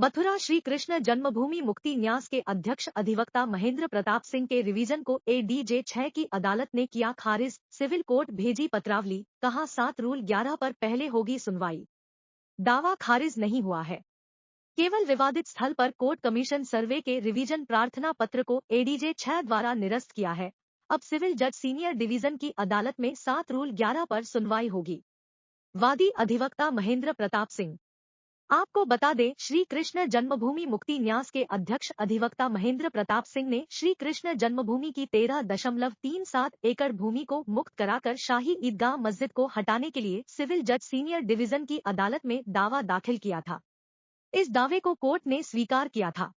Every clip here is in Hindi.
मथुरा श्री कृष्ण जन्मभूमि मुक्ति न्यास के अध्यक्ष अधिवक्ता महेंद्र प्रताप सिंह के रिवीजन को एडीजे 6 की अदालत ने किया खारिज। सिविल कोर्ट भेजी पत्रावली, कहा 7 रूल 11 पर पहले होगी सुनवाई। दावा खारिज नहीं हुआ है। केवल विवादित स्थल पर कोर्ट कमीशन सर्वे के रिवीजन प्रार्थना पत्र को एडीजे 6 द्वारा निरस्त किया है। अब सिविल जज सीनियर डिवीजन की अदालत में 7 रूल 11 पर सुनवाई होगी। वादी अधिवक्ता महेंद्र प्रताप सिंह। आपको बता दें, श्री कृष्ण जन्मभूमि मुक्ति न्यास के अध्यक्ष अधिवक्ता महेंद्र प्रताप सिंह ने श्री कृष्ण जन्मभूमि की 13.37 एकड़ भूमि को मुक्त कराकर शाही ईदगाह मस्जिद को हटाने के लिए सिविल जज सीनियर डिवीजन की अदालत में दावा दाखिल किया था। इस दावे को कोर्ट ने स्वीकार किया था।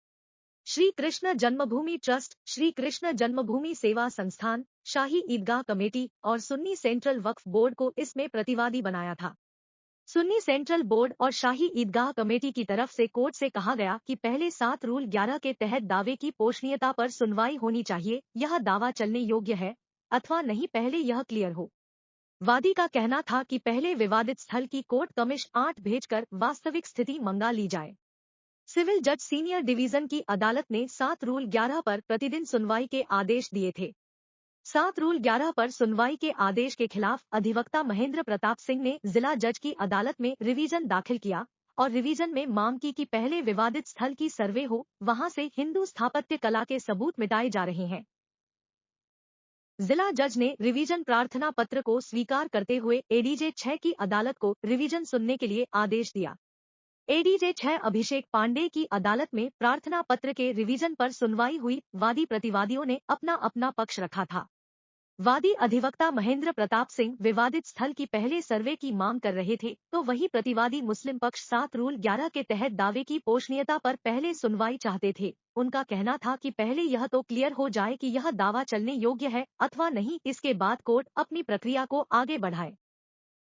श्री कृष्ण जन्मभूमि ट्रस्ट, श्री कृष्ण जन्मभूमि सेवा संस्थान, शाही ईदगाह कमेटी और सुन्नी सेंट्रल वक्फ बोर्ड को इसमें प्रतिवादी बनाया था। सुन्नी सेंट्रल बोर्ड और शाही ईदगाह कमेटी की तरफ से कोर्ट से कहा गया कि पहले 7 रूल 11 के तहत दावे की पोषणीयता पर सुनवाई होनी चाहिए। यह दावा चलने योग्य है अथवा नहीं, पहले यह क्लियर हो। वादी का कहना था कि पहले विवादित स्थल की कोर्ट कमिश 8 भेजकर वास्तविक स्थिति मंगा ली जाए। सिविल जज सीनियर डिवीजन की अदालत ने 7 रूल 11 पर प्रतिदिन सुनवाई के आदेश दिए थे। 7 रूल 11 पर सुनवाई के आदेश के खिलाफ अधिवक्ता महेंद्र प्रताप सिंह ने जिला जज की अदालत में रिवीजन दाखिल किया और रिवीजन में मांग की कि पहले विवादित स्थल की सर्वे हो, वहां से हिंदू स्थापत्य कला के सबूत मिटाए जा रहे हैं। जिला जज ने रिवीजन प्रार्थना पत्र को स्वीकार करते हुए एडीजे 6 की अदालत को रिवीजन सुनने के लिए आदेश दिया। एडीजे 6 अभिषेक पांडे की अदालत में प्रार्थना पत्र के रिवीजन पर सुनवाई हुई। वादी प्रतिवादियों ने अपना अपना पक्ष रखा था। वादी अधिवक्ता महेंद्र प्रताप सिंह विवादित स्थल की पहले सर्वे की मांग कर रहे थे, तो वही प्रतिवादी मुस्लिम पक्ष 7 रूल 11 के तहत दावे की पोषणीयता पर पहले सुनवाई चाहते थे। उनका कहना था कि पहले यह तो क्लियर हो जाए कि यह दावा चलने योग्य है अथवा नहीं, इसके बाद कोर्ट अपनी प्रक्रिया को आगे बढ़ाए।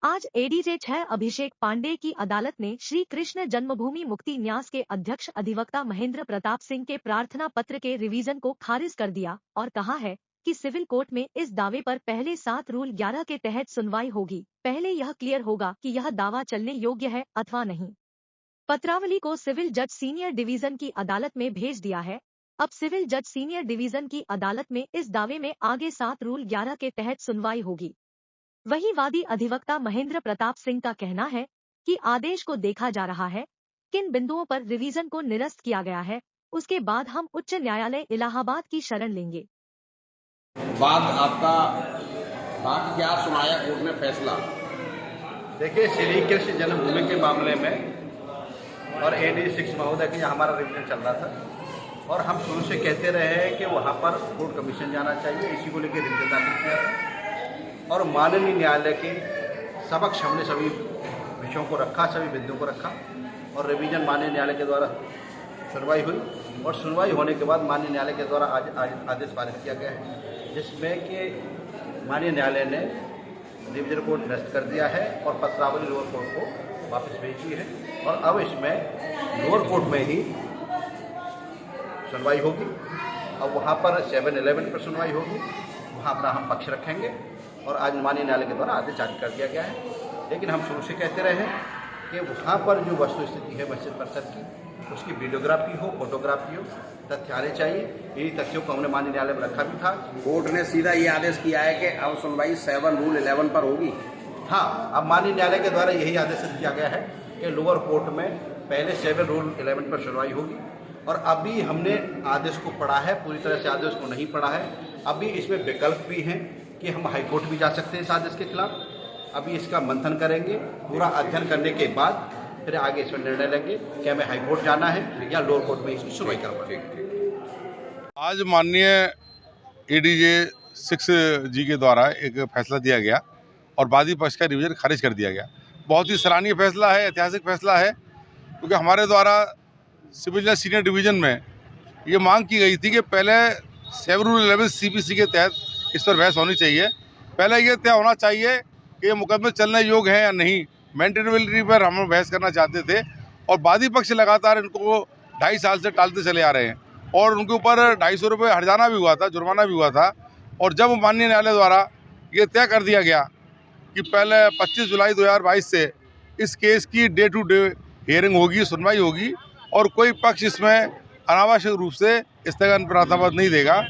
आज एडीजे 6 अभिषेक पांडे की अदालत ने श्री कृष्ण जन्मभूमि मुक्ति न्यास के अध्यक्ष अधिवक्ता महेंद्र प्रताप सिंह के प्रार्थना पत्र के रिवीजन को खारिज कर दिया और कहा है कि सिविल कोर्ट में इस दावे पर पहले 7 रूल 11 के तहत सुनवाई होगी। पहले यह क्लियर होगा कि यह दावा चलने योग्य है अथवा नहीं। पत्रावली को सिविल जज सीनियर डिवीजन की अदालत में भेज दिया है। अब सिविल जज सीनियर डिवीजन की अदालत में इस दावे में आगे 7 रूल 11 के तहत सुनवाई होगी। वही वादी अधिवक्ता महेंद्र प्रताप सिंह का कहना है कि आदेश को देखा जा रहा है, किन बिंदुओं पर रिवीजन को निरस्त किया गया है, उसके बाद हम उच्च न्यायालय इलाहाबाद की शरण लेंगे। बाद आपका बात क्या सुनाया कोर्ट ने फैसला? देखिए, श्री कृष्ण जन्मभूमि के मामले में और एडी 6 महोदय की हमारा रिवीजन चल रहा था और हम शुरू से कहते रहे हैं कि वहाँ पर कोर्ट कमीशन जाना चाहिए। इसी को लेकर रिवीजन दाखिल किया था और माननीय न्यायालय के समक्ष हमने सभी विषयों को रखा, सभी बिंदुओं को रखा और रिवीजन माननीय न्यायालय के द्वारा सुनवाई हुई और सुनवाई होने के बाद माननीय न्यायालय के द्वारा आज आदेश पारित किया गया है, जिसमें कि माननीय न्यायालय ने डिवीजन कोर्ट निरस्त कर दिया है और पत्रावली लोअर कोर्ट को वापस भेज दी है और अब इसमें लोअर कोर्ट में ही सुनवाई होगी। अब वहाँ पर 7-11 पर सुनवाई होगी, वहाँ अपना हम पक्ष रखेंगे और आज माननीय न्यायालय के द्वारा आदेश जारी कर दिया गया है। लेकिन हम शुरू से कहते रहे हैं कि वहाँ पर जो वस्तु स्थिति है मस्जिद परिसर की, उसकी वीडियोग्राफी हो, फोटोग्राफी हो, तथ्य आने चाहिए। यही तथ्यों को हमने माननीय न्यायालय में रखा भी था। कोर्ट ने सीधा ये आदेश किया है कि अब सुनवाई 7 रूल 11 पर होगी। हाँ, अब माननीय न्यायालय के द्वारा यही आदेश किया गया है कि लोअर कोर्ट में पहले 7 रूल 11 पर सुनवाई होगी और अभी हमने आदेश को पढ़ा है, पूरी तरह से आदेश को नहीं पढ़ा है। अभी इसमें विकल्प भी हैं कि हम हाईकोर्ट भी जा सकते हैं इस आदेश के खिलाफ। अभी इसका मंथन करेंगे, पूरा अध्ययन करने के बाद फिर आगे इसमें निर्णय लेंगे कि हमें हाईकोर्ट जाना है या लोअर कोर्ट में इसकी सुनवाई करवाएंगे। आज माननीय एडीजे 6 जी के द्वारा एक फैसला दिया गया और वादी पक्ष का रिवीजन खारिज कर दिया गया। बहुत ही सराहनीय फैसला है, ऐतिहासिक फैसला है, क्योंकि हमारे द्वारा सिविल जज सीनियर डिवीजन में ये मांग की गई थी कि पहले 7 रूल 11 CPC के तहत इस पर बहस होनी चाहिए। पहले ये तय होना चाहिए कि ये मुकदमे चलने योग्य हैं या नहीं। मेंटेनेबिलिटी पर हम बहस करना चाहते थे और वादी पक्ष लगातार इनको 2.5 साल से टालते चले आ रहे हैं और उनके ऊपर 250 रुपये हर्जाना भी हुआ था, जुर्माना भी हुआ था। और जब माननीय न्यायालय द्वारा ये तय कर दिया गया कि पहले 25 जुलाई 2022 से इस केस की डे टू डे हियरिंग होगी, सुनवाई होगी, और कोई पक्ष इसमें अनावश्यक रूप से स्थगन प्रार्थना पत्र नहीं देगा।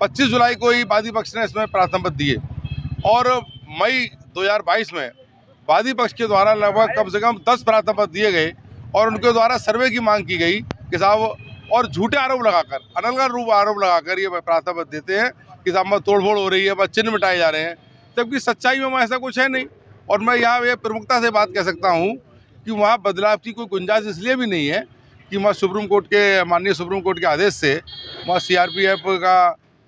25 जुलाई को ही वादी पक्ष ने इसमें प्रार्थना पत्र दिए और मई 2022 में वादी पक्ष के द्वारा लगभग कम से कम 10 प्रार्थना पत्र दिए गए और उनके द्वारा सर्वे की मांग की गई कि साहब, और झूठे आरोप लगाकर, अनलगढ़ रूप आरोप लगाकर ये प्रार्थना पत्र देते हैं कि साहब में तोड़फोड़ हो रही है, बस चिन्ह मिटाए जा रहे हैं, जबकि सच्चाई में ऐसा कुछ है नहीं। और मैं यहाँ ये प्रमुखता से बात कह सकता हूँ कि वहाँ बदलाव की कोई गुंजाइश इसलिए भी नहीं है कि वहाँ सुप्रीम कोर्ट के, माननीय सुप्रीम कोर्ट के आदेश से वहाँ CRPF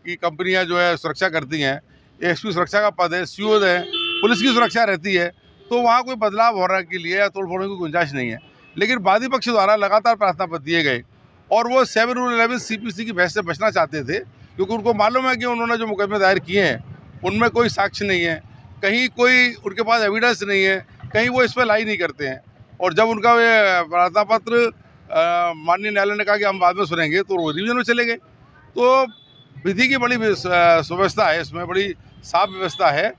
की कंपनियाँ जो है सुरक्षा करती हैं, ASP सुरक्षा का पद है, CO है, पुलिस की सुरक्षा रहती है, तो वहाँ कोई बदलाव होने के लिए या तोड़फोड़ने की गुंजाइश नहीं है। लेकिन वादी पक्ष द्वारा लगातार प्रार्थना पत्र दिए गए और वो 7 Rule 11 CPC की बहस से बचना चाहते थे, क्योंकि उनको मालूम है कि उन्होंने जो मुकदमे दायर किए हैं उनमें कोई साक्ष्य नहीं है, कहीं कोई उनके पास एविडेंस नहीं है, कहीं वो इस पर लाई नहीं करते हैं। और जब उनका ये प्रार्थना पत्र माननीय न्यायालय ने कहा कि हम बाद में सुनेंगे, तो वो रिवीजन में चले गए। तो विधि की बड़ी सुव्यवस्था है, इसमें बड़ी साफ व्यवस्था है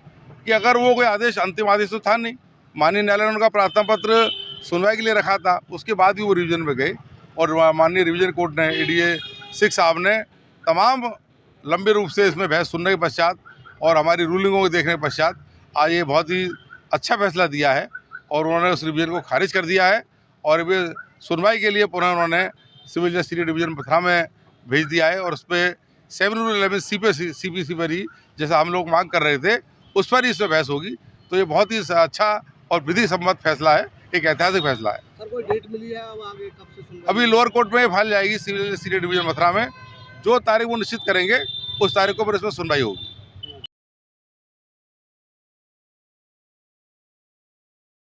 कि अगर वो कोई आदेश, अंतिम आदेश तो था नहीं, माननीय न्यायालय ने उनका प्रार्थना पत्र सुनवाई के लिए रखा था, उसके बाद भी वो रिवीजन में गए और माननीय रिवीजन कोर्ट ने ADA 6 साहब ने तमाम लंबे रूप से इसमें बहस सुनने के पश्चात और हमारी रूलिंगों को देखने के पश्चात आज ये बहुत ही अच्छा फैसला दिया है और उन्होंने उस रिवीजन को खारिज कर दिया है और वे सुनवाई के लिए पुनः उन्होंने सिविल जस्टिस डिवीजन मथुरा में भेज दिया है और उस पर 7 Rule 11 CPC पर ही, जैसा हम लोग मांग कर रहे थे, उस पर ही इस पर बहस होगी। तो ये बहुत ही अच्छा और विधि सम्मत फैसला है, एक ऐतिहासिक फैसला है। सर, कोई डेट मिली है अब आगे कब से सुनवाई? अभी लोअर कोर्ट में फाइल जाएगी सिविल जस्टिस डिवीजन मथुरा में, जो तारीख वो निश्चित करेंगे उस तारीख को पर इसमें सुनवाई होगी।